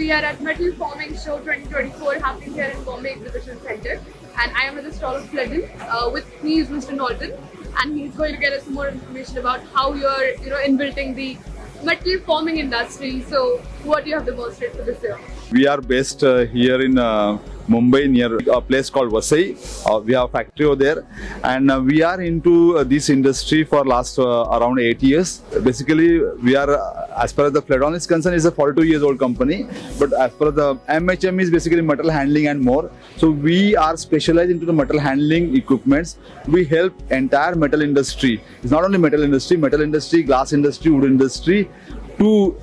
we are at Metal Forming Show 2024 happening here in Bombay Exhibition Center, and I am at the stall of FLEDON. With me is Mr. Knowlton, and he's going to get us some more information about how you're, inbuilding the metal forming industry. So, what do you have demonstrated for this year? We are based here in Mumbai, near a place called Vasai. We have a factory over there, and we are into this industry for last around 8 years. Basically, we are, as far as the FLEDON is concerned, is a 42 years old company. But as far as the MHM is basically metal handling and more. So we are specialized into the metal handling equipments. We help entire metal industry. It's not only metal industry, glass industry, wood industry, to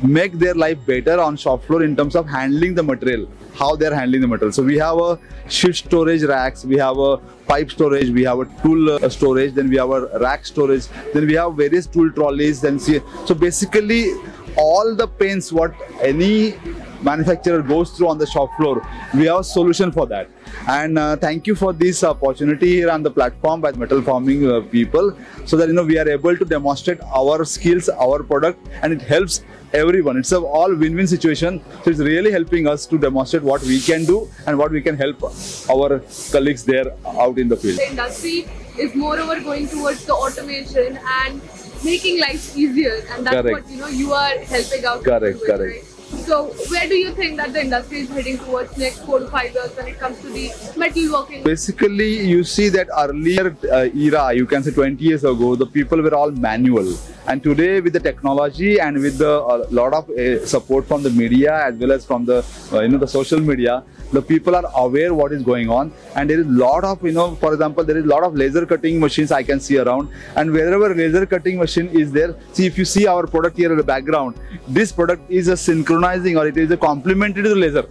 make their life better on shop floor in terms of handling the material, how they're handling the material. So we have a sheet storage racks, we have a pipe storage, we have a tool storage, then we have a rack storage, then we have various tool trolleys. So basically all the pains what any manufacturer goes through on the shop floor, we have a solution for that. And thank you for this opportunity here on the platform by metal forming people, so that we are able to demonstrate our skills, our product, and it helps everyone. It's a all win-win situation. So it's really helping us to demonstrate what we can do and what we can help our colleagues there out in the field. The industry is moreover going towards the automation and making life easier, and that's Correct. what you are helping out. Correct, with, correct. Right? So where do you think that the industry is heading towards next 4 to 5 years when it comes to the metalworking? Basically, you see that earlier era, you can say 20 years ago, the people were all manual. And today, with the technology and with the lot of support from the media as well as from the the social media, the people are aware what is going on, and there is lot of for example, there is lot of laser cutting machines I can see around, and wherever laser cutting machine is there, see, if you see our product here in the background, this product is a synchronizing, or it is a complementary to the laser.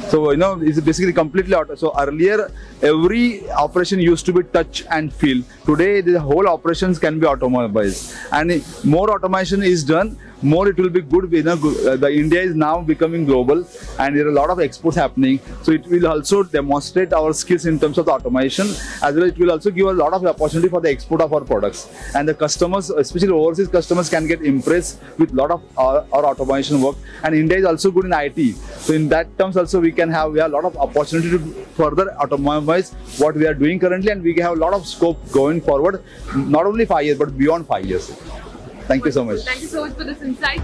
So it's basically completely auto. So earlier every operation used to be touch and feel. Today the whole operations can be automatized, and more automation is done, more it will be good. The India is now becoming global, and there are a lot of exports happening. So it will also demonstrate our skills in terms of the automation, as well as it will also give a lot of opportunity for the export of our products. And the customers, especially overseas customers, can get impressed with a lot of our automation work. And India is also good in IT. So in that terms also we have a lot of opportunity to further automatize what we are doing currently, and we have a lot of scope going forward, not only 5 years but beyond 5 years. Thank you so much. Thank you so much for this insight.